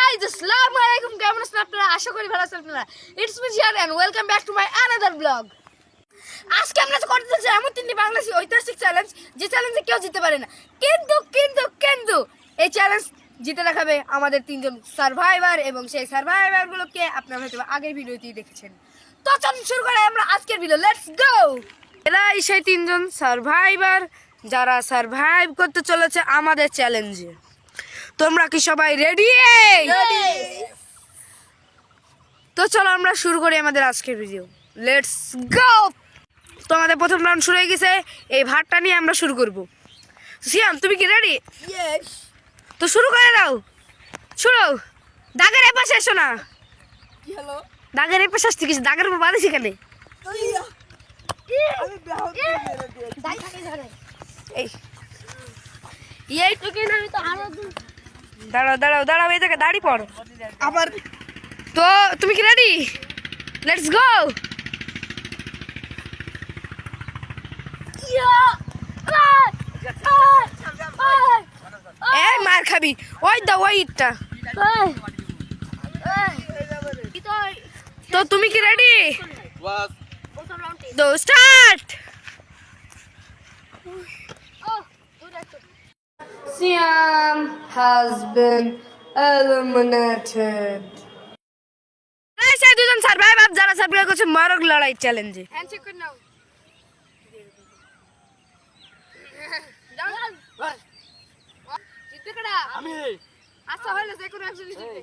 guys, assalamu alaikum. কেমন আছেন আপনারা? আশা করি ভালো আছেন আপনারা। It's me here and welcome back to my another vlog. আজকে আমরা করতে যাচ্ছি এমন তিনটি বাংলাদেশি ঐতিহাসিক চ্যালেঞ্জ যে চ্যালেঞ্জে কেউ জিততে পারে না। কিন্তু এই চ্যালেঞ্জ জিতে দেখাবে আমাদের তিনজন সার্ভাইভার এবং সেই সার্ভাইভারগুলোকে আপনারা হয়তো আগের ভিডিওতেই দেখেছেন। তো চলুন শুরু করি আমরা আজকের ভিডিও। Let's go. এরাই সেই তিনজন সার্ভাইভার যারা সার্ভাইভ করতে চলেছে আমাদের চ্যালেঞ্জে। তোমরা কি সবাই রেডি? তো চলো আমরা শুরু করি আমাদের আজকের ভিডিও। Let's go. তো আমাদের প্রথম রাউন্ড শুরু হয়ে গেছে। এই ভাতটা নিয়ে আমরা শুরু করব। সিয়াম তুমি কি রেডি? ইয়েস। তো শুরু করে দাও। শুরু। দাগের এই পাশে এসো না। কি হলো? দাগের এই পাশে আসতে কিছু দাগের উপর বাঁধিস এখানে। আমি বেহাত এই এই তো কেন আমি তো আরো দাঁড়াও এই জায়গায় দাঁড়ি পড়। আবার তো তুমি কি রেডি? Let's go. এই মার খাবি। ওই দা ওইটা। তো তুমি কি রেডি? তো start. Siam has been eliminated. সেই দুজন সার্ভাইভার যারা সার্ভাইভ করছে মারক লড়াই চ্যালেঞ্জে। হ্যান্ডশেক করে নাও। জিতবে কেডা? আমি আচ্ছা হলো যে কোনো একজন জিতবে।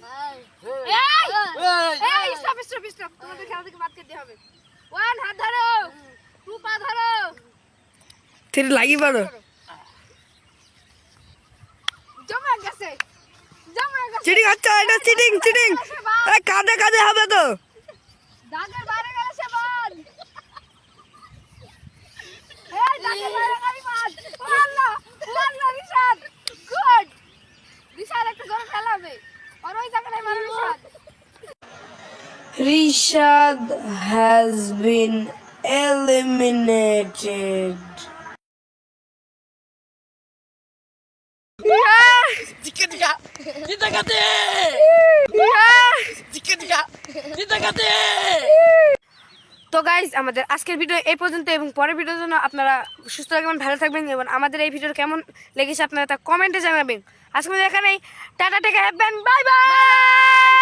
এই স্টপ তোমাদের খেলা থেকে বাদ করে দিতে হবে। 1 হাত ধরো, 2 পা ধরো, 3 লাগি পড়ো। জমা গেছে। চিটিং হচ্ছে, এটা চিটিং। আরে কাঁধে হবে তো। দাগের বাইরে গেলে সে বল। এই দাগের বাইরে গাড়ি মার। আল্লাহ রিশাদ। গুড। রিশাদ একটা জোরে খেলাবে। আর ওই জায়গায় মারো Rishad. Rishad has been eliminated. তো গাইজ আমাদের আজকের ভিডিও এই পর্যন্ত এবং পরের ভিডিওর জন্য আপনারা সুস্থ থাকবেন, ভালো থাকবেন এবং আমাদের এই ভিডিও কেমন লেগেছে আপনারা তা কমেন্টে জানাবেন। আজকে এখানেই tata take care, bye by.